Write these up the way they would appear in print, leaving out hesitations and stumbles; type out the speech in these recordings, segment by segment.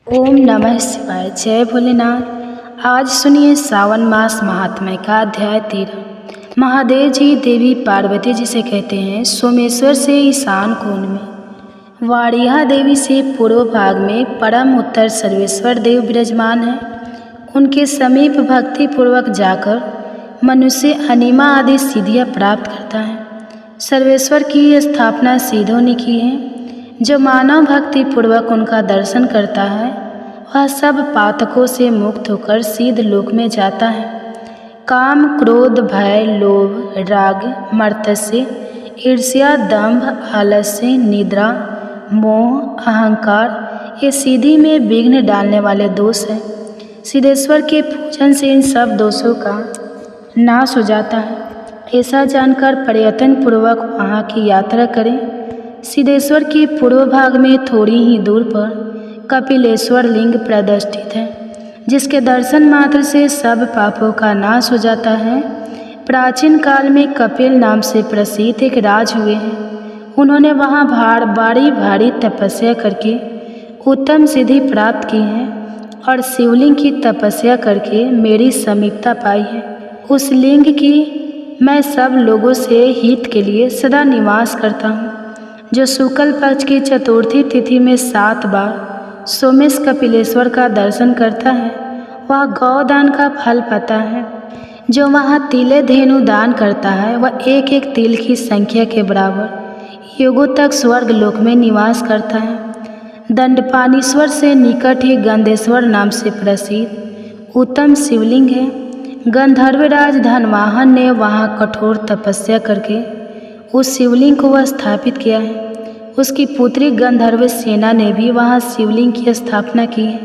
ओम नमः शिवाय। जय भोलेनाथ। आज सुनिए सावन मास महात्म्य का अध्याय 13। महादेव जी देवी पार्वती जी से कहते हैं, सोमेश्वर से ईशान कोण में, वाड़िया देवी से पूर्व भाग में परम उत्तर सर्वेश्वर देव विराजमान है। उनके समीप भक्ति पूर्वक जाकर मनुष्य अनिमा आदि सिद्धियाँ प्राप्त करता है। सर्वेश्वर की स्थापना सिद्धों ने की है। जो मानव भक्ति पूर्वक उनका दर्शन करता है वह सब पातकों से मुक्त होकर सिद्ध लोक में जाता है। काम, क्रोध, भय, लोभ, राग, मत्सर्य, ईर्ष्या, दंभ, आलस्य, निद्रा, मोह, अहंकार ये सिद्धि में विघ्न डालने वाले दोष हैं। सिद्धेश्वर के पूजन से इन सब दोषों का नाश हो जाता है। ऐसा जानकर प्रयत्न पूर्वक वहाँ की यात्रा करें। सिद्धेश्वर के पूर्व भाग में थोड़ी ही दूर पर कपिलेश्वर लिंग प्रतिष्ठित है, जिसके दर्शन मात्र से सब पापों का नाश हो जाता है। प्राचीन काल में कपिल नाम से प्रसिद्ध एक राज हुए हैं। उन्होंने वहाँ भारी भारी तपस्या करके उत्तम सिद्धि प्राप्त की है और शिवलिंग की तपस्या करके मेरी समीपता पाई है। उस लिंग की मैं सब लोगों से हित के लिए सदा निवास करता हूँ। जो शुक्ल पक्ष की चतुर्थी तिथि में 7 बार सोमेश कपिलेश्वर का दर्शन करता है वह गौदान का फल पाता है। जो वहाँ तिले धेनु दान करता है वह एक एक तिल की संख्या के बराबर युगों तक स्वर्ग लोक में निवास करता है। दंडपानीश्वर से निकट ही गंधेश्वर नाम से प्रसिद्ध उत्तम शिवलिंग है। गंधर्वराज धनवाहन ने वहाँ कठोर तपस्या करके उस शिवलिंग को स्थापित किया है। उसकी पुत्री गंधर्व सेना ने भी वहाँ शिवलिंग की स्थापना की है।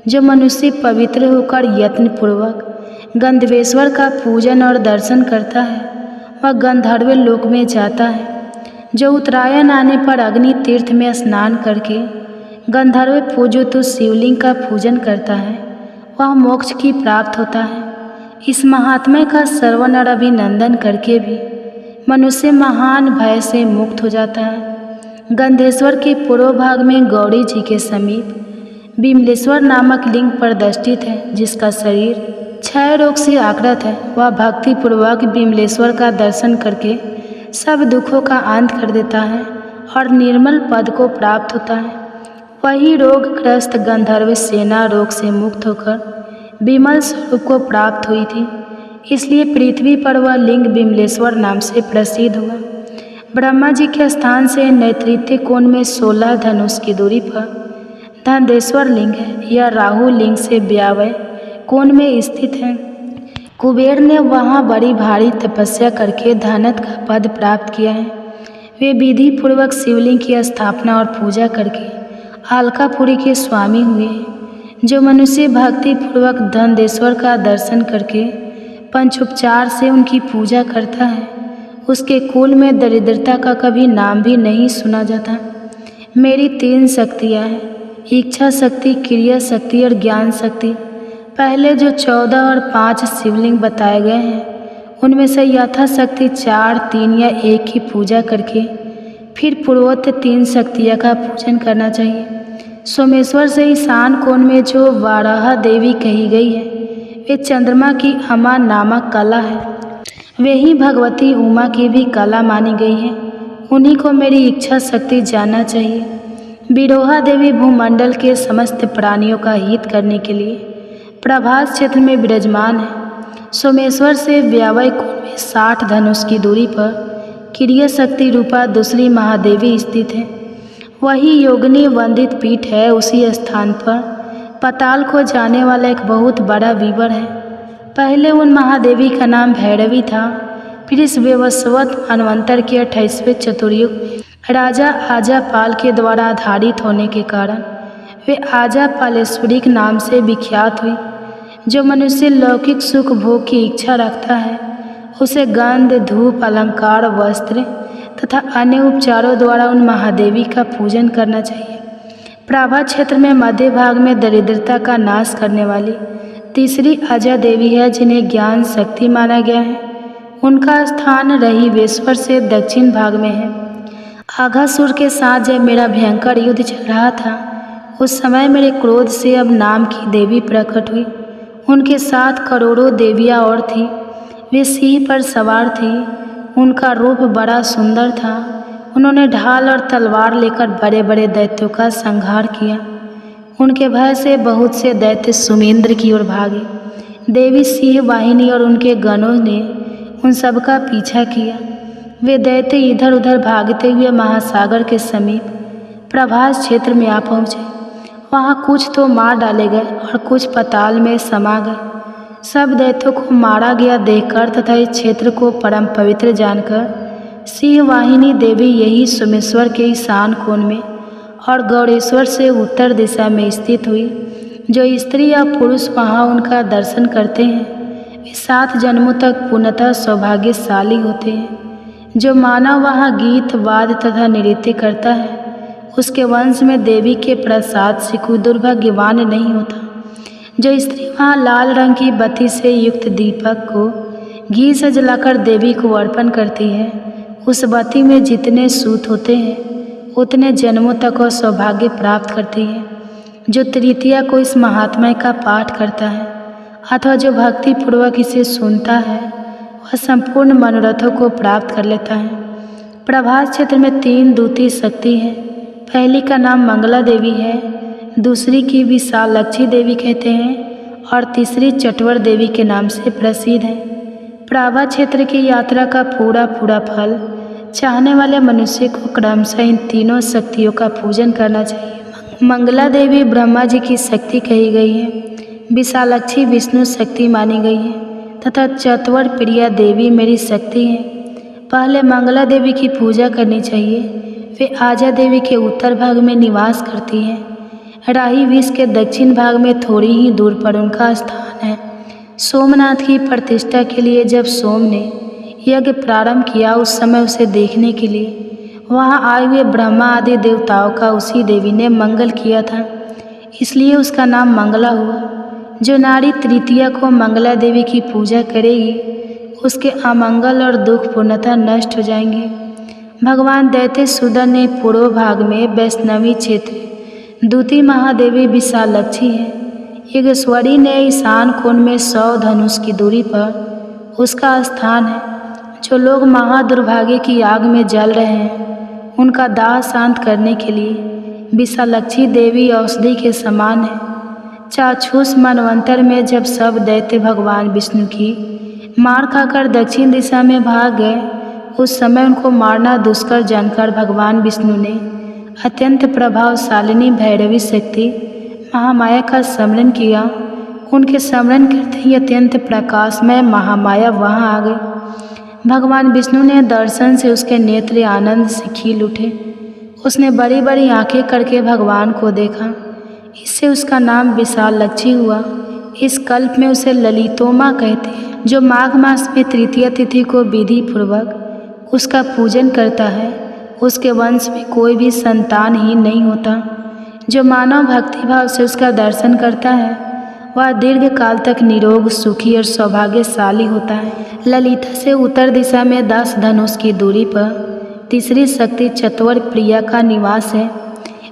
जो मनुष्य पवित्र होकर यत्नपूर्वक गंधर्वेश्वर का पूजन और दर्शन करता है वह गंधर्व लोक में जाता है। जो उत्तरायण आने पर अग्नि तीर्थ में स्नान करके गंधर्व पूजित उस शिवलिंग का पूजन करता है वह मोक्ष की प्राप्त होता है। इस महात्म्य का श्रवण और अभिनंदन करके भी मनुष्य महान भय से मुक्त हो जाता है। गंधेश्वर के पूर्व भाग में गौरी जी के समीप बिमलेश्वर नामक लिंग प्रतिष्ठित है, जिसका शरीर क्षय रोग से आक्रांत है। वह भक्ति पूर्वक बिमलेश्वर का दर्शन करके सब दुखों का अंत कर देता है और निर्मल पद को प्राप्त होता है। वही रोगग्रस्त गंधर्व सेना रोग से मुक्त होकर विमल स्वरूप को प्राप्त हुई थी, इसलिए पृथ्वी पर वह लिंग बिमलेश्वर नाम से प्रसिद्ध हुआ। ब्रह्मा जी के स्थान से नैऋत्य कोण में 16 धनुष की दूरी पर धनेश्वर लिंग है। यह राहु लिंग से व्यावय कोण में स्थित है। कुबेर ने वहाँ बड़ी भारी तपस्या करके धनत का पद प्राप्त किया है। वे विधि पूर्वक शिवलिंग की स्थापना और पूजा करके अलकापुरी के स्वामी हुए हैं। जो मनुष्य भक्ति पूर्वक धनेश्वर का दर्शन करके पंचोपचार से उनकी पूजा करता है उसके कुल में दरिद्रता का कभी नाम भी नहीं सुना जाता। मेरी 3 शक्तियाँ हैं, इच्छा शक्ति, क्रिया शक्ति और ज्ञान शक्ति। पहले जो 14 और 5 शिवलिंग बताए गए हैं उनमें से यथाशक्ति 4, 3 या 1 की पूजा करके फिर पूर्वोक्त 3 शक्तियाँ का पूजन करना चाहिए। सोमेश्वर से ईशान कोण में जो वाराह देवी कही गई है वे चंद्रमा की अमा नामक कला है। वे ही भगवती उमा की भी कला मानी गई है। उन्हीं को मेरी इच्छा शक्ति जानना चाहिए। विरोहा देवी भूमंडल के समस्त प्राणियों का हित करने के लिए प्रभास क्षेत्र में विराजमान है। सोमेश्वर से व्यावय कोण में 60 धनुष की दूरी पर क्रिया शक्ति रूपा दूसरी महादेवी स्थित है। वही योगिनी वंदित पीठ है। उसी स्थान पर पाताल को जाने वाला एक बहुत बड़ा विवर है। पहले उन महादेवी का नाम भैरवी था। फिर इस वैवस्वत मनवंतर के 28वें चतुर्युग राजा आजापाल के द्वारा आधारित होने के कारण वे आजापालेश्वरी के नाम से विख्यात हुई। जो मनुष्य लौकिक सुख भोग की इच्छा रखता है उसे गंध, धूप, अलंकार, वस्त्र तथा अन्य उपचारों द्वारा उन महादेवी का पूजन करना चाहिए। प्रभा क्षेत्र में मध्य भाग में दरिद्रता का नाश करने वाली तीसरी अजा देवी है, जिन्हें ज्ञान शक्ति माना गया है। उनका स्थान रहीवेश्वर से दक्षिण भाग में है। आघासुर के साथ जब मेरा भयंकर युद्ध चल रहा था उस समय मेरे क्रोध से अब नाम की देवी प्रकट हुई। उनके साथ करोड़ों देवियाँ और थीं। वे सिंह पर सवार थीं। उनका रूप बड़ा सुंदर था। उन्होंने ढाल और तलवार लेकर बड़े बड़े दैत्यों का संहार किया। उनके भय से बहुत से दैत्य सुमेंद्र की ओर भागे। देवी सिंह वाहिनी और उनके गणों ने उन सब का पीछा किया। वे दैत्य इधर उधर भागते हुए महासागर के समीप प्रभास क्षेत्र में आ पहुँचे। वहाँ कुछ तो मार डाले गए और कुछ पाताल में समा गए। सब दैत्यों को मारा गया देखकर तथा इस क्षेत्र को परम पवित्र जानकर सिंह वाहिनी देवी यही सोमेश्वर के ईशान कोण में और गौड़ेश्वर से उत्तर दिशा में स्थित हुई। जो स्त्री या पुरुष वहाँ उनका दर्शन करते हैं वे 7 जन्मों तक पूर्णतः सौभाग्यशाली होते हैं। जो मानव वहाँ गीत वाद्य तथा नृत्य करता है उसके वंश में देवी के प्रसाद से कोई दुर्भाग्यवान नहीं होता। जो स्त्री वहाँ लाल रंग की बत्ती से युक्त दीपक को घी से जलाकर देवी को अर्पण करती है उस बत्ती में जितने सूत होते हैं उतने जन्मों तक वह सौभाग्य प्राप्त करती है। जो तृतीया को इस महात्म्य का पाठ करता है अथवा जो भक्ति पूर्वक इसे सुनता है वह संपूर्ण मनोरथों को प्राप्त कर लेता है। प्रभास क्षेत्र में 3 दूती शक्ति है। पहली का नाम मंगला देवी है, दूसरी की विशालाक्षी देवी कहते हैं और तीसरी चटवर देवी के नाम से प्रसिद्ध है। प्रभा क्षेत्र की यात्रा का पूरा फल चाहने वाले मनुष्य को क्रमशः इन तीनों शक्तियों का पूजन करना चाहिए। मंगला देवी ब्रह्मा जी की शक्ति कही गई है, विशालाक्षी विष्णु शक्ति मानी गई है तथा चतवर प्रिया देवी मेरी शक्ति है। पहले मंगला देवी की पूजा करनी चाहिए। वे आजा देवी के उत्तर भाग में निवास करती हैं। राही विष के दक्षिण भाग में थोड़ी ही दूर पर उनका स्थान है। सोमनाथ की प्रतिष्ठा के लिए जब सोम ने यज्ञ प्रारंभ किया उस समय उसे देखने के लिए वहां आए हुए ब्रह्मा आदि देवताओं का उसी देवी ने मंगल किया था, इसलिए उसका नाम मंगला हुआ। जो नारी तृतीया को मंगला देवी की पूजा करेगी उसके अमंगल और दुख पूर्णतः नष्ट हो जाएंगे। भगवान दैत्य सुदन ने पूर्व भाग में वैष्णवी क्षेत्र दूती महादेवी विशालाक्षी है। योगेश्वरी ने ईशान कोण में 100 धनुष की दूरी पर उसका स्थान है। जो लोग महादुर्भाग्य की आग में जल रहे हैं उनका दाह शांत करने के लिए विशालाक्षी देवी औषधि के समान है। चाक्षुष मनवंतर में जब सब दैत्य भगवान विष्णु की मार खाकर दक्षिण दिशा में भाग गए उस समय उनको मारना दुष्कर जानकर भगवान विष्णु ने अत्यंत प्रभावशालिनी भैरवी शक्ति महामाया का स्मरण किया। उनके स्मरण करते ही अत्यंत प्रकाशमय महामाया वहाँ आ गई। भगवान विष्णु ने दर्शन से उसके नेत्र आनंद से खिल उठे। उसने बड़ी बड़ी आंखें करके भगवान को देखा, इससे उसका नाम विशालाक्षी हुआ। इस कल्प में उसे ललितोमा कहते हैं। जो माघ मास में तृतीया तिथि को विधि पूर्वक उसका पूजन करता है उसके वंश में कोई भी संतान ही नहीं होता। जो मानव भक्ति भाव से उसका दर्शन करता है वह दीर्घ काल तक निरोग सुखी और सौभाग्यशाली होता है। ललिता से उत्तर दिशा में 10 धनुष की दूरी पर तीसरी शक्ति चतवर प्रिया का निवास है।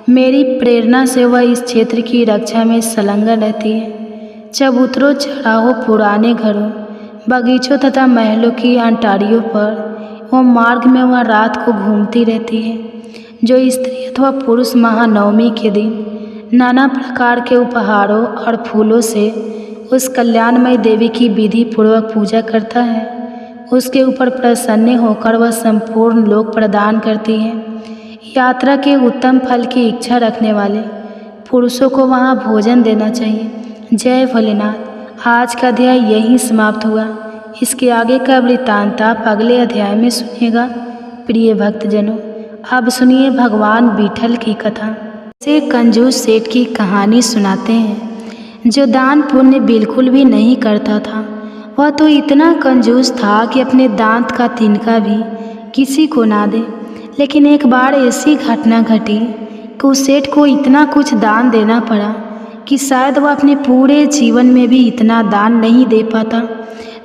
मेरी प्रेरणा से वह इस क्षेत्र की रक्षा में संलग्न रहती है। चबूतरों चढ़ावों पुराने घरों बगीचों तथा महलों की अंटारियों पर वो मार्ग में वह रात को घूमती रहती है। जो स्त्री अथवा पुरुष महानवमी के दिन नाना प्रकार के उपहारों और फूलों से उस कल्याणमय देवी की विधि पूर्वक पूजा करता है उसके ऊपर प्रसन्न होकर वह संपूर्ण लोक प्रदान करती है। यात्रा के उत्तम फल की इच्छा रखने वाले पुरुषों को वहाँ भोजन देना चाहिए। जय भोलेनाथ। आज का अध्याय यहीं समाप्त हुआ। इसके आगे का वृत्तांत आप अगले अध्याय में सुनिएगा। प्रिय भक्तजनों, अब सुनिए भगवान विठल की कथा। से कंजूस सेठ की कहानी सुनाते हैं जो दान पुण्य बिल्कुल भी नहीं करता था। वह तो इतना कंजूस था कि अपने दांत का तिनका भी किसी को ना दे। लेकिन एक बार ऐसी घटना घटी कि उस सेठ को इतना कुछ दान देना पड़ा कि शायद वह अपने पूरे जीवन में भी इतना दान नहीं दे पाता।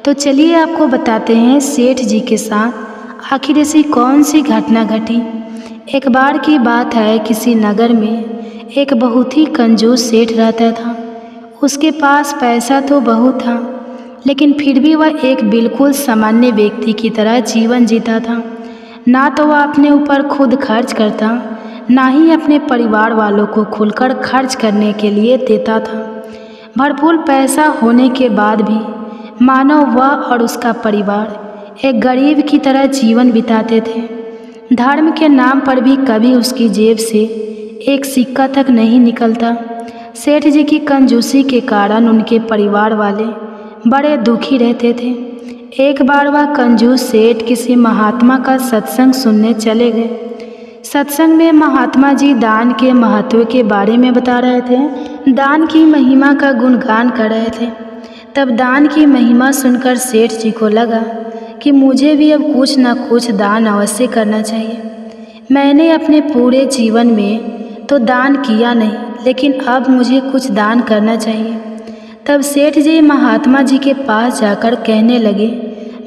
तो चलिए आपको बताते हैं सेठ जी के साथ आखिर ऐसी कौन सी घटना घटी। एक बार की बात है, किसी नगर में एक बहुत ही कंजूस सेठ रहता था। उसके पास पैसा तो बहुत था, लेकिन फिर भी वह एक बिल्कुल सामान्य व्यक्ति की तरह जीवन जीता था। ना तो वह अपने ऊपर खुद खर्च करता, ना ही अपने परिवार वालों को खुलकर खर्च करने के लिए देता था। भरपूर पैसा होने के बाद भी मानो वह और उसका परिवार एक गरीब की तरह जीवन बिताते थे। धर्म के नाम पर भी कभी उसकी जेब से एक सिक्का तक नहीं निकलता। सेठ जी की कंजूसी के कारण उनके परिवार वाले बड़े दुखी रहते थे। एक बार वह कंजूस सेठ किसी महात्मा का सत्संग सुनने चले गए। सत्संग में महात्मा जी दान के महत्व के बारे में बता रहे थे, दान की महिमा का गुणगान कर रहे थे। तब दान की महिमा सुनकर सेठ जी को लगा कि मुझे भी अब कुछ न कुछ दान अवश्य करना चाहिए। मैंने अपने पूरे जीवन में तो दान किया नहीं, लेकिन अब मुझे कुछ दान करना चाहिए। तब सेठ जी महात्मा जी के पास जाकर कहने लगे,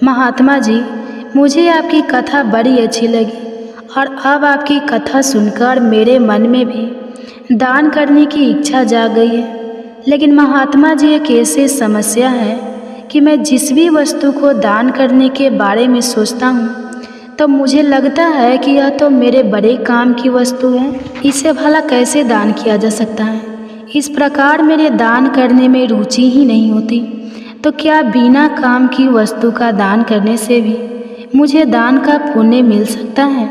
महात्मा जी, मुझे आपकी कथा बड़ी अच्छी लगी और अब आपकी कथा सुनकर मेरे मन में भी दान करने की इच्छा जाग गई है। लेकिन महात्मा जी, एक ऐसी समस्या है कि मैं जिस भी वस्तु को दान करने के बारे में सोचता हूँ तो मुझे लगता है कि यह तो मेरे बड़े काम की वस्तु है, इसे भला कैसे दान किया जा सकता है। इस प्रकार मेरे दान करने में रुचि ही नहीं होती। तो क्या बिना काम की वस्तु का दान करने से भी मुझे दान का पुण्य मिल सकता है?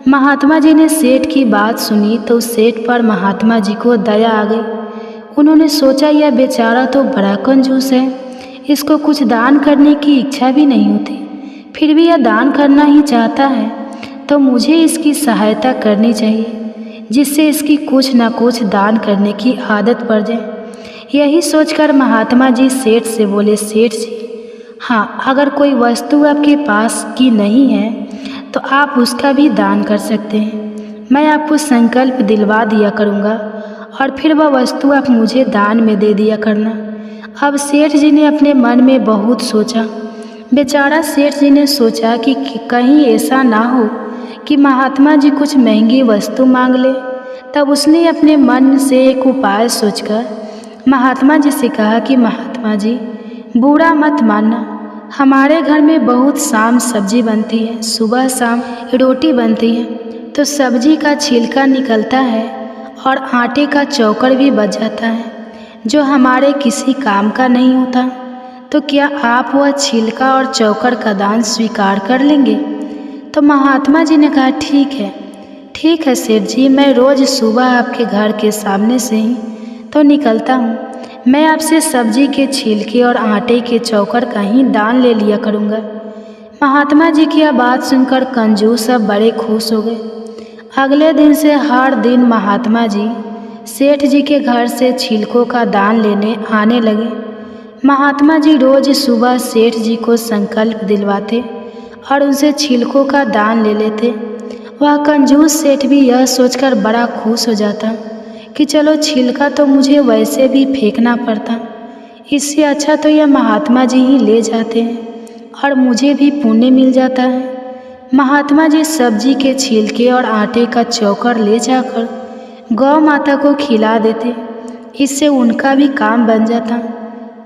महात्मा जी ने सेठ की बात सुनी तो सेठ पर महात्मा जी को दया आ गई। उन्होंने सोचा, यह बेचारा तो बड़ा कंजूस है, इसको कुछ दान करने की इच्छा भी नहीं होती, फिर भी यह दान करना ही चाहता है, तो मुझे इसकी सहायता करनी चाहिए, जिससे इसकी कुछ न कुछ दान करने की आदत पड़ जाए। यही सोचकर महात्मा जी सेठ से बोले, सेठ जी, हाँ, अगर कोई वस्तु आपके पास की नहीं है तो आप उसका भी दान कर सकते हैं। मैं आपको संकल्प दिलवा दिया करूँगा और फिर वह वस्तु आप मुझे दान में दे दिया करना। अब सेठ जी ने अपने मन में बहुत सोचा। बेचारा सेठ जी ने सोचा कि कहीं ऐसा ना हो कि महात्मा जी कुछ महंगी वस्तु मांग ले। तब उसने अपने मन से एक उपाय सोचकर महात्मा जी से कहा कि महात्मा जी, बुरा मत मानना, हमारे घर में बहुत शाम सब्जी बनती है, सुबह शाम रोटी बनती है, तो सब्जी का छिलका निकलता है और आटे का चौकर भी बच जाता है, जो हमारे किसी काम का नहीं होता। तो क्या आप वह छिलका और चौकर का दान स्वीकार कर लेंगे? तो महात्मा जी ने कहा, ठीक है सेठ जी, मैं रोज़ सुबह आपके घर के सामने से ही तो निकलता हूँ। मैं आपसे सब्जी के छिलके और आटे के चौकर का ही दान ले लिया करूँगा। महात्मा जी की यह बात सुनकर कंजूस सब बड़े खुश हो गए। अगले दिन से हर दिन महात्मा जी सेठ जी के घर से छिलकों का दान लेने आने लगे। महात्मा जी रोज़ सुबह सेठ जी को संकल्प दिलवाते और उनसे छिलकों का दान ले लेते। वह कंजूस सेठ भी यह सोचकर बड़ा खुश हो जाता कि चलो, छिलका तो मुझे वैसे भी फेंकना पड़ता, इससे अच्छा तो यह महात्मा जी ही ले जाते हैं और मुझे भी पुण्य मिल जाता है। महात्मा जी सब्जी के छिलके और आटे का चौकर ले जाकर गौ माता को खिला देते, इससे उनका भी काम बन जाता।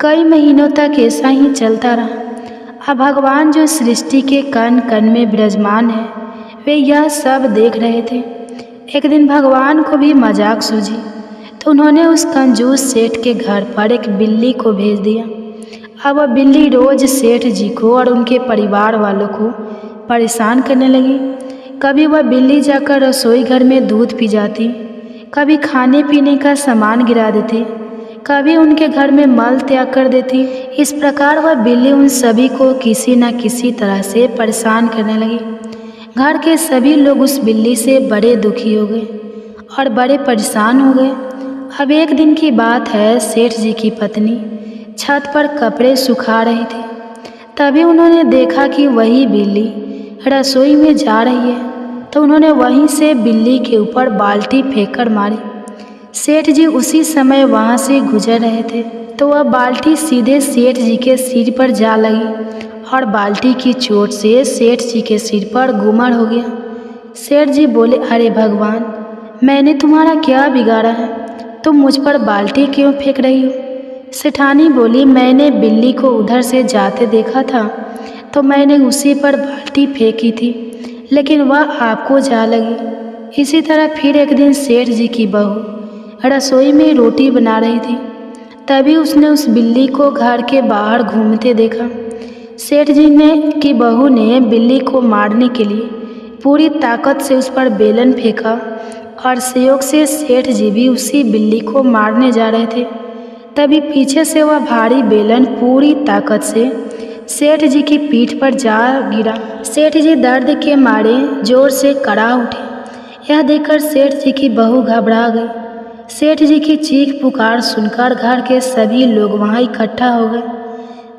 कई महीनों तक ऐसा ही चलता रहा। अब भगवान जो सृष्टि के कण कण में विराजमान है, वे यह सब देख रहे थे। एक दिन भगवान को भी मजाक सूझी तो उन्होंने उस कंजूस सेठ के घर पर एक बिल्ली को भेज दिया। अब वह बिल्ली रोज़ सेठ जी को और उनके परिवार वालों को परेशान करने लगी। कभी वह बिल्ली जाकर रसोई घर में दूध पी जाती, कभी खाने पीने का सामान गिरा देती, कभी उनके घर में मल त्याग कर देती। इस प्रकार वह बिल्ली उन सभी को किसी न किसी तरह से परेशान करने लगी। घर के सभी लोग उस बिल्ली से बड़े दुखी हो गए और बड़े परेशान हो गए। अब एक दिन की बात है, सेठ जी की पत्नी छत पर कपड़े सुखा रही थी। तभी उन्होंने देखा कि वही बिल्ली रसोई में जा रही है, तो उन्होंने वहीं से बिल्ली के ऊपर बाल्टी फेंककर मारी। सेठ जी उसी समय वहाँ से गुजर रहे थे, तो वह बाल्टी सीधे सेठ जी के सिर पर जा लगी और बाल्टी की चोट से सेठ जी के सिर पर घूमड़ हो गया। सेठ जी बोले, अरे भगवान, मैंने तुम्हारा क्या बिगाड़ा है? तुम मुझ पर बाल्टी क्यों फेंक रही हो? सेठानी बोली, मैंने बिल्ली को उधर से जाते देखा था तो मैंने उसी पर बाल्टी फेंकी थी, लेकिन वह आपको जा लगी। इसी तरह फिर एक दिन सेठ जी की बहू रसोई में रोटी बना रही थी, तभी उसने उस बिल्ली को घर के बाहर घूमते देखा। सेठ जी ने की बहू ने बिल्ली को मारने के लिए पूरी ताकत से उस पर बेलन फेंका और संयोग से सेठ जी भी उसी बिल्ली को मारने जा रहे थे। तभी पीछे से वह भारी बेलन पूरी ताकत से सेठ जी की पीठ पर जा गिरा। सेठ जी दर्द के मारे जोर से कड़ा उठे। यह देखकर सेठ जी की बहू घबरा गई। सेठ जी की चीख पुकार सुनकर घर के सभी लोग वहाँ इकट्ठा हो गए।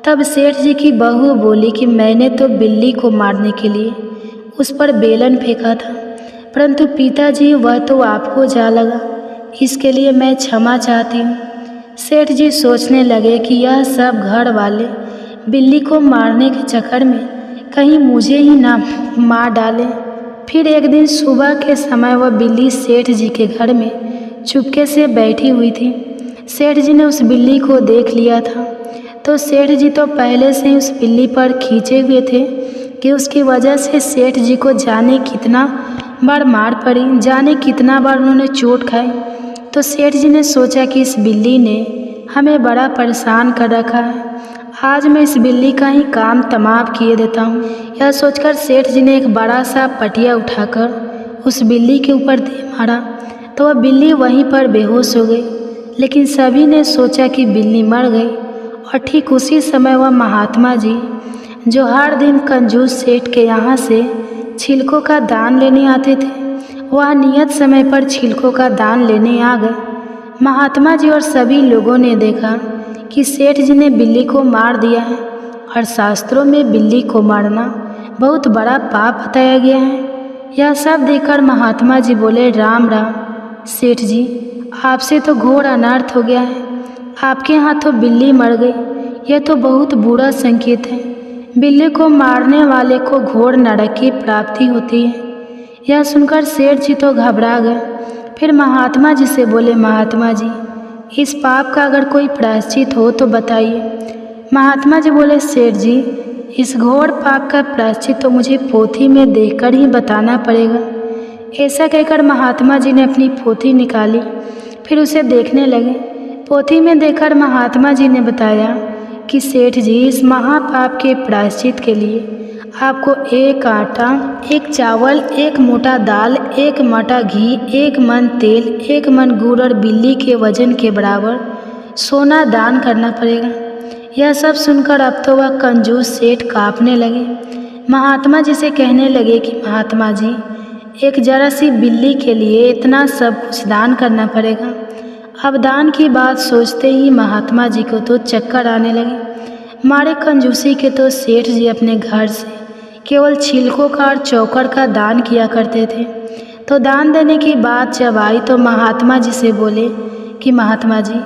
तब सेठ जी की बहू बोली कि मैंने तो बिल्ली को मारने के लिए उस पर बेलन फेंका था, परंतु पिताजी वह तो आपको जा लगा, इसके लिए मैं क्षमा चाहती हूँ। सेठ जी सोचने लगे कि यह सब घर वाले बिल्ली को मारने के चक्कर में कहीं मुझे ही ना मार डालें। फिर एक दिन सुबह के समय वह बिल्ली सेठ जी के घर में चुपके से बैठी हुई थी। सेठ जी ने उस बिल्ली को देख लिया था तो सेठ जी तो पहले से ही उस बिल्ली पर खींचे हुए थे कि उसकी वजह से सेठ जी को जाने कितना बार मार पड़ी, जाने कितना बार उन्होंने चोट खाई। तो सेठ जी ने सोचा कि इस बिल्ली ने हमें बड़ा परेशान कर रखा है, आज मैं इस बिल्ली का ही काम तमाम किए देता हूँ। यह सोचकर सेठ जी ने एक बड़ा सा पटिया उठाकर उस बिल्ली के ऊपर दे मारा तो वह बिल्ली वहीं पर बेहोश हो गई। लेकिन सभी ने सोचा कि बिल्ली मर गई और ठीक उसी समय वह महात्मा जी जो हर दिन कंजूस सेठ के यहाँ से छिलकों का दान लेने आते थे, वह नियत समय पर छिलकों का दान लेने आ गए। महात्मा जी और सभी लोगों ने देखा कि सेठ जी ने बिल्ली को मार दिया है और शास्त्रों में बिल्ली को मारना बहुत बड़ा पाप बताया गया है। यह सब देखकर महात्मा जी बोले, राम राम सेठ जी, आपसे तो घोर अनर्थ हो गया है, आपके हाथों बिल्ली मर गई, यह तो बहुत बुरा संकेत है। बिल्ली को मारने वाले को घोर नरक की प्राप्ति होती है। यह सुनकर सेठ जी तो घबरा गए। फिर महात्मा जी से बोले, महात्मा जी, इस पाप का अगर कोई प्रायश्चित हो तो बताइए। महात्मा जी बोले, सेठ जी, इस घोर पाप का प्रायश्चित तो मुझे पोथी में देखकर ही बताना पड़ेगा। ऐसा कहकर महात्मा जी ने अपनी पोथी निकाली, फिर उसे देखने लगे। पोथी में देखकर महात्मा जी ने बताया कि सेठ जी, इस महापाप के प्रायश्चित के लिए आपको एक आटा, एक चावल, एक मोटा दाल, एक मोटा घी, एक मन तेल, एक मन गुड़ और बिल्ली के वजन के बराबर सोना दान करना पड़ेगा। यह सब सुनकर अब तो वह कंजूस सेठ काँपने लगे। महात्मा जी से कहने लगे कि महात्मा जी, एक जरा सी बिल्ली के लिए इतना सब कुछ दान करना पड़ेगा। अब दान की बात सोचते ही महात्मा जी को तो चक्कर आने लगे। मारे कंजूसी के तो सेठ जी अपने घर से केवल छिलकों का और चौकर का दान किया करते थे। तो दान देने की बात जब आई तो महात्मा जी से बोले कि महात्मा जी,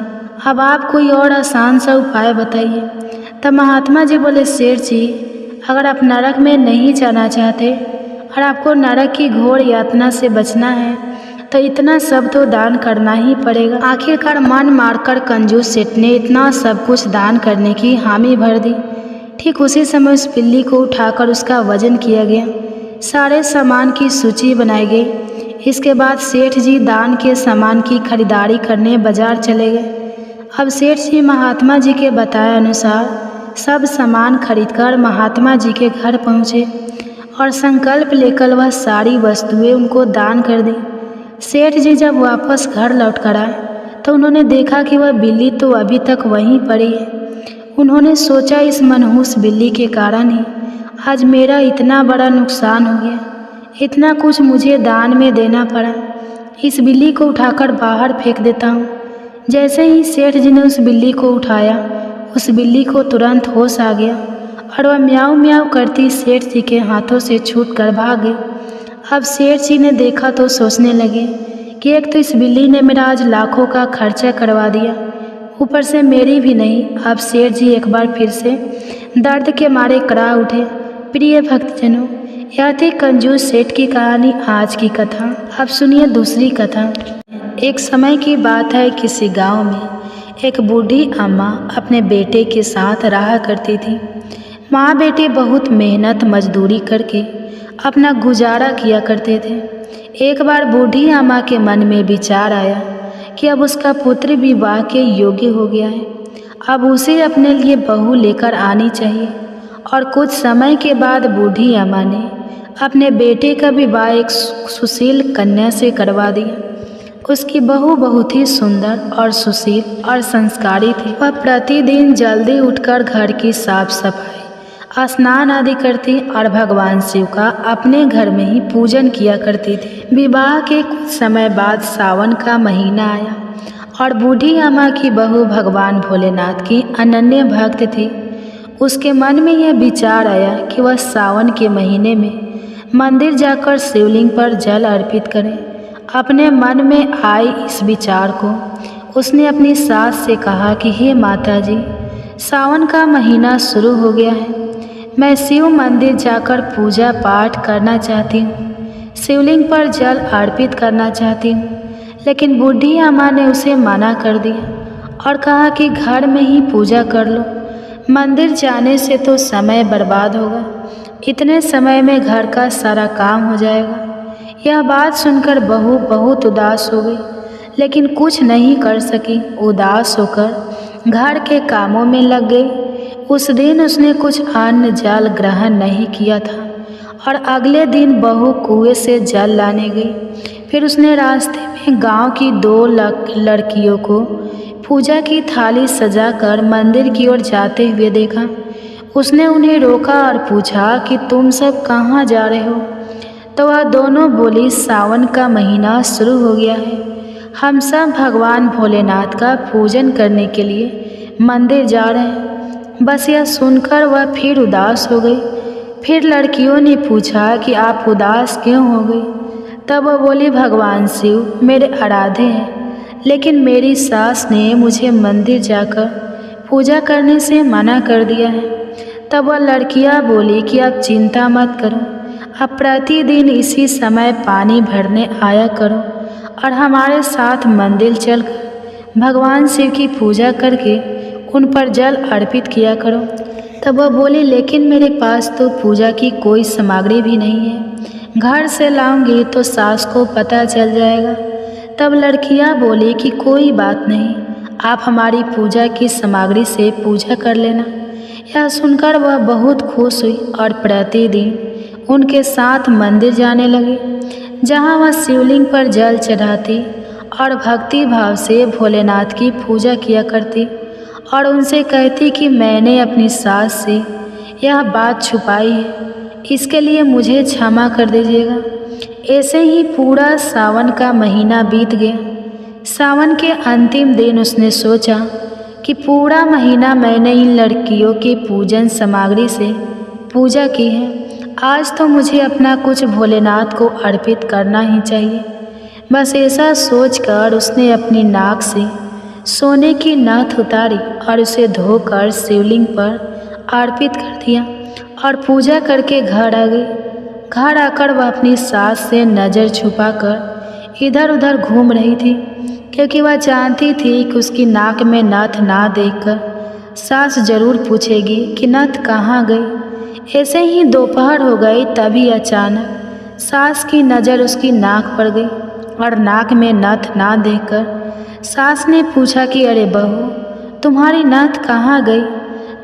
अब आप कोई और आसान सा उपाय बताइए। तब महात्मा जी बोले, सेठ जी, अगर आप नरक में नहीं जाना चाहते और आपको नरक की घोर यातना से बचना है तो इतना सब तो दान करना ही पड़ेगा। आखिरकार मन मारकर कंजूस सेठ ने इतना सब कुछ दान करने की हामी भर दी। ठीक उसी समय उस बिल्ली को उठाकर उसका वजन किया गया, सारे सामान की सूची बनाई गई। इसके बाद सेठ जी दान के सामान की खरीदारी करने बाजार चले गए। अब सेठ जी महात्मा जी के बताए अनुसार सब सामान खरीदकर महात्मा जी के घर पहुँचे और संकल्प लेकर वह सारी वस्तुएं उनको दान कर दी। सेठ जी जब वापस घर लौट कर आए तो उन्होंने देखा कि वह बिल्ली तो अभी तक वहीं पड़ी है। उन्होंने सोचा, इस मनहूस बिल्ली के कारण ही आज मेरा इतना बड़ा नुकसान हो गया, इतना कुछ मुझे दान में देना पड़ा। इस बिल्ली को उठाकर बाहर फेंक देता हूँ। जैसे ही सेठ जी ने उस बिल्ली को उठाया, उस बिल्ली को तुरंत होश आ गया और वह म्याऊं म्याऊं करती सेठ जी के हाथों से छूट कर भाग गई। अब सेठ जी ने देखा तो सोचने लगे कि एक तो इस बिल्ली ने मेरा आज लाखों का खर्चा करवा दिया, ऊपर से मेरी भी नहीं। अब सेठ जी एक बार फिर से दर्द के मारे कड़ा उठे। प्रिय भक्तजनों, यह थी कंजूस सेठ की कहानी। आज की कथा। अब सुनिए दूसरी कथा। एक समय की बात है, किसी गांव में एक बूढ़ी अम्मा अपने बेटे के साथ रहा करती थी। माँ बेटे बहुत मेहनत मजदूरी करके अपना गुजारा किया करते थे। एक बार बूढ़ी अम्मा के मन में विचार आया कि अब उसका पुत्र विवाह के योग्य हो गया है, अब उसे अपने लिए बहू लेकर आनी चाहिए। और कुछ समय के बाद बूढ़ी अम्मा ने अपने बेटे का विवाह एक सुशील कन्या से करवा दिया। उसकी बहू बहुत ही सुंदर और सुशील और संस्कारी थी। वह प्रतिदिन जल्दी उठकर घर की साफ सफाई, स्नान आदि करती और भगवान शिव का अपने घर में ही पूजन किया करती थी। विवाह के कुछ समय बाद सावन का महीना आया और बूढ़ी अम्मा की बहू भगवान भोलेनाथ की अनन्य भक्त थी। उसके मन में यह विचार आया कि वह सावन के महीने में मंदिर जाकर शिवलिंग पर जल अर्पित करे। अपने मन में आए इस विचार को उसने अपनी सास से कहा कि हे माता जी, सावन का महीना शुरू हो गया है, मैं शिव मंदिर जाकर पूजा पाठ करना चाहती हूँ, शिवलिंग पर जल अर्पित करना चाहती हूँ। लेकिन बूढ़ी अम्मा ने उसे मना कर दिया और कहा कि घर में ही पूजा कर लो, मंदिर जाने से तो समय बर्बाद होगा, इतने समय में घर का सारा काम हो जाएगा। यह बात सुनकर बहू बहुत उदास हो गई, लेकिन कुछ नहीं कर सकी। उदास होकर घर के कामों में लग गई। उस दिन उसने कुछ अन्न जल ग्रहण नहीं किया था और अगले दिन बहू कुएं से जल लाने गई। फिर उसने रास्ते में गांव की 2 लड़कियों को पूजा की थाली सजाकर मंदिर की ओर जाते हुए देखा। उसने उन्हें रोका और पूछा कि तुम सब कहाँ जा रहे हो? तो वह दोनों बोली, सावन का महीना शुरू हो गया है, हम सब भगवान भोलेनाथ का पूजन करने के लिए मंदिर जा रहे हैं। बस यह सुनकर वह फिर उदास हो गई। फिर लड़कियों ने पूछा कि आप उदास क्यों हो गई? तब वह बोली, भगवान शिव मेरे आराध्य हैं, लेकिन मेरी सास ने मुझे मंदिर जाकर पूजा करने से मना कर दिया है। तब वह लड़कियां बोली कि आप चिंता मत करो, आप प्रतिदिन इसी समय पानी भरने आया करो और हमारे साथ मंदिर चलकर भगवान शिव की पूजा करके उन पर जल अर्पित किया करो। तब वह बोली, लेकिन मेरे पास तो पूजा की कोई सामग्री भी नहीं है, घर से लाऊंगी तो सास को पता चल जाएगा। तब लड़कियां बोली कि कोई बात नहीं, आप हमारी पूजा की सामग्री से पूजा कर लेना। यह सुनकर वह बहुत खुश हुई और प्रतिदिन उनके साथ मंदिर जाने लगे, जहां वह शिवलिंग पर जल चढ़ाती और भक्ति भाव से भोलेनाथ की पूजा किया करती और उनसे कहती कि मैंने अपनी सास से यह बात छुपाई है, इसके लिए मुझे क्षमा कर दीजिएगा। ऐसे ही पूरा सावन का महीना बीत गया। सावन के अंतिम दिन उसने सोचा कि पूरा महीना मैंने इन लड़कियों की पूजन सामग्री से पूजा की है, आज तो मुझे अपना कुछ भोलेनाथ को अर्पित करना ही चाहिए। बस ऐसा सोचकर उसने अपनी नाक से सोने की नथ उतारी और उसे धोकर शिवलिंग पर अर्पित कर दिया और पूजा करके घर आ गई। घर आकर वह अपनी सास से नज़र छुपाकर इधर उधर घूम रही थी, क्योंकि वह जानती थी कि उसकी नाक में नथ ना देखकर सास जरूर पूछेगी कि नथ कहाँ गई। ऐसे ही दोपहर हो गई, तभी अचानक सास की नज़र उसकी नाक पर गई और नाक में नथ ना देखकर सास ने पूछा कि अरे बहू, तुम्हारी नथ कहाँ गई?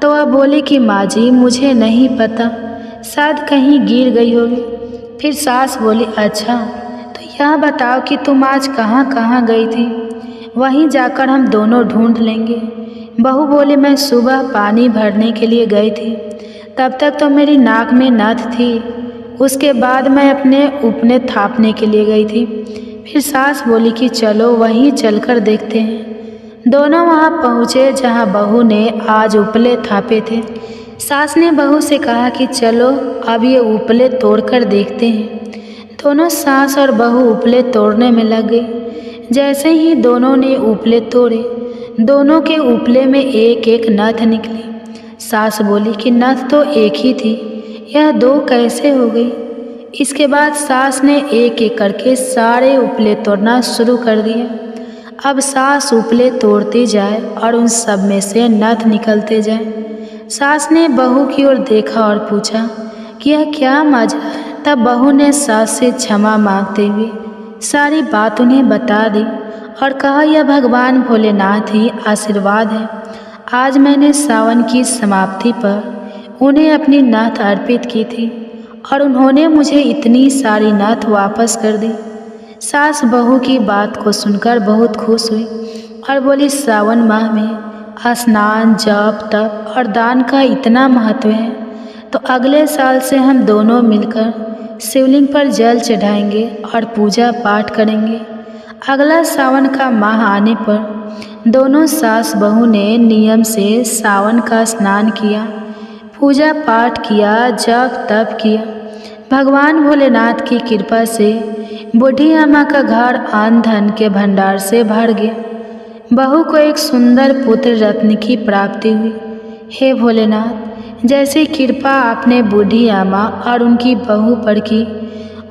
तो वह बोली कि माँ जी, मुझे नहीं पता, शायद कहीं गिर गई होगी। फिर सास बोली, अच्छा तो यह बताओ कि तुम आज कहाँ कहाँ गई थी, वहीं जाकर हम दोनों ढूंढ लेंगे। बहू बोली, मैं सुबह पानी भरने के लिए गई थी, तब तक तो मेरी नाक में नथ थी, उसके बाद मैं अपने उपने थापने के लिए गई थी। फिर सास बोली कि चलो वहीं चलकर देखते हैं। दोनों वहां पहुँचे जहां बहू ने आज उपले थापे थे। सास ने बहू से कहा कि चलो अब ये उपले तोड़कर देखते हैं। दोनों सास और बहू उपले तोड़ने में लग गई। जैसे ही दोनों ने उपले तोड़े, दोनों के उपले में एक एक नथ निकली। सास बोली कि नथ तो एक ही थी, यह 2 कैसे हो गई? इसके बाद सास ने एक एक करके सारे उपले तोड़ना शुरू कर दिए। अब सास उपले तोड़ती जाए और उन सब में से नथ निकलते जाए। सास ने बहू की ओर देखा और पूछा कि यह क्या माजरा है। तब बहू ने सास से क्षमा मांगते हुए सारी बात उन्हें बता दी और कहा, यह भगवान भोलेनाथ ही आशीर्वाद है। आज मैंने सावन की समाप्ति पर उन्हें अपनी नथ अर्पित की थी और उन्होंने मुझे इतनी सारी नथ वापस कर दी। सास बहू की बात को सुनकर बहुत खुश हुई और बोली, सावन माह में स्नान, जप, तप और दान का इतना महत्व है, तो अगले साल से हम दोनों मिलकर शिवलिंग पर जल चढ़ाएंगे और पूजा पाठ करेंगे। अगला सावन का माह आने पर दोनों सास बहू ने नियम से सावन का स्नान किया, पूजा पाठ किया, जप तप किया। भगवान भोलेनाथ की कृपा से बूढ़ी अम्मा का घर अन्न धन के भंडार से भर गया। बहू को एक सुंदर पुत्र रत्न की प्राप्ति हुई। हे भोलेनाथ, जैसी कृपा आपने बूढ़ी अम्मा और उनकी बहू पर की,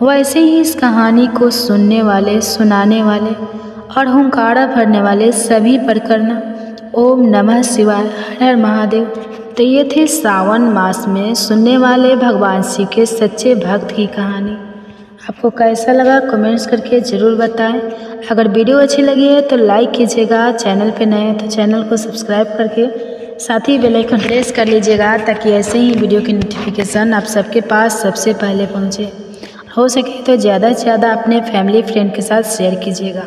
वैसे ही इस कहानी को सुनने वाले, सुनाने वाले और हुंकारा भरने वाले सभी पर करना। ओम नमः शिवाय। हर हर महादेव। तो ये थे सावन मास में सुनने वाले भगवान शिव के सच्चे भक्त की कहानी। आपको कैसा लगा कमेंट्स करके ज़रूर बताएं। अगर वीडियो अच्छी लगी है तो लाइक कीजिएगा, चैनल पे नए हैं तो चैनल को सब्सक्राइब करके साथ ही बेल आइकन प्रेस कर लीजिएगा, ताकि ऐसे ही वीडियो की नोटिफिकेशन आप सबके पास सबसे पहले पहुँचे। हो सके तो ज़्यादा से ज़्यादा अपने फैमिली फ्रेंड के साथ शेयर कीजिएगा।